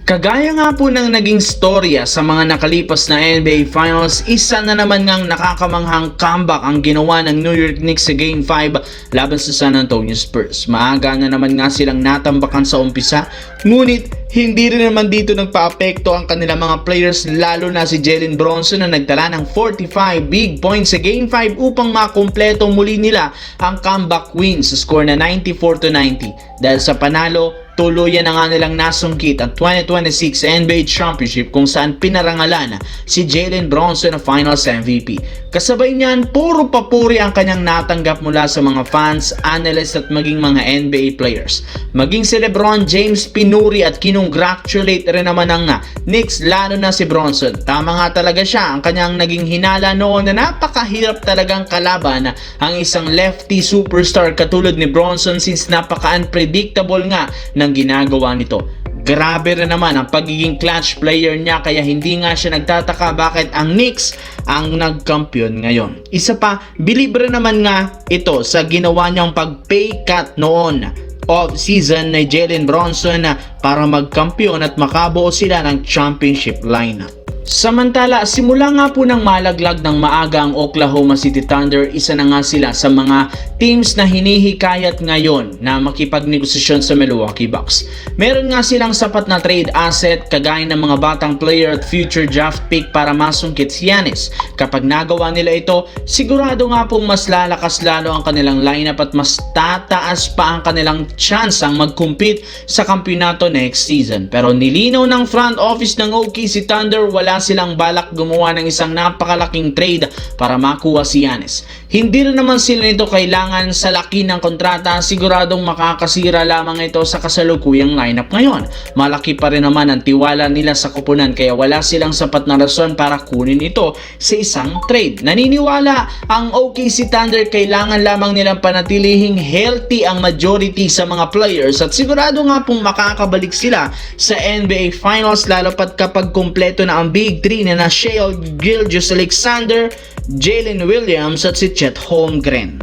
Kagaya nga po ng naging storya sa mga nakalipas na NBA Finals, isa na naman ngang nakakamanghang comeback ang ginawa ng New York Knicks sa Game 5 laban sa San Antonio Spurs. Maaga na naman nga silang natambakan sa umpisa, ngunit hindi rin naman dito nagpa-apekto ang kanilang mga players, lalo na si Jalen Brunson na nagtala ng 45 big points sa Game 5 upang makumpleto muli nila ang comeback win sa score na 94-90. Dahil sa panalo, tuluyan na nga nilang nasungkit ang 2026 NBA Championship kung saan pinarangalan si Jalen Brunson na Finals MVP. Kasabay niyan, puro papuri ang kanyang natanggap mula sa mga fans, analysts at maging mga NBA players. Maging si LeBron James pinuri at kinongratulate rin naman ang Knicks, lalo na si Brunson. Tama nga talaga siya, ang kanyang naging hinala noon na napakahirap talagang kalaban ang isang lefty superstar katulad ni Brunson since napaka-unpredictable nga ng ginagawa nito. Grabe rin naman ang pagiging clutch player niya, kaya hindi nga siya nagtataka bakit ang Knicks ang nagkampiyon ngayon. Isa pa, believe rin naman nga ito sa ginawa niyang pag-pay cut noon off-season ni Jalen Brunson para magkampiyon at makabuo sila ng championship lineup. Samantala, simula nga po ng malaglag ng maaga ang Oklahoma City Thunder, isa na nga sila sa mga teams na hinihikayat ngayon na makipagnegosasyon sa Milwaukee Bucks. Meron nga silang sapat na trade asset kagaya ng mga batang player at future draft pick para masungkit si Giannis. Kapag nagawa nila ito, sigurado nga pong mas lalakas lalo ang kanilang lineup at mas tataas pa ang kanilang chance ang mag-compete sa kampyonato next season. Pero nilinaw ng front office ng OKC Thunder, wala silang balak gumawa ng isang napakalaking trade para makuha si Giannis. Hindi rin naman sila nito kailangan sa laki ng kontrata, siguradong makakasira lamang ito sa kasalukuyang lineup ngayon. Malaki pa rin naman ang tiwala nila sa koponan, kaya wala silang sapat na rason para kunin ito sa isang trade. Naniniwala ang OKC Thunder kailangan lamang nilang panatilihing healthy ang majority sa mga players at sigurado nga pong makakabalik sila sa NBA Finals, lalo pat kapag kumpleto na ang Big 3 na Shai Gilgeous-Alexander, Jalen Williams at si Chet Holmgren.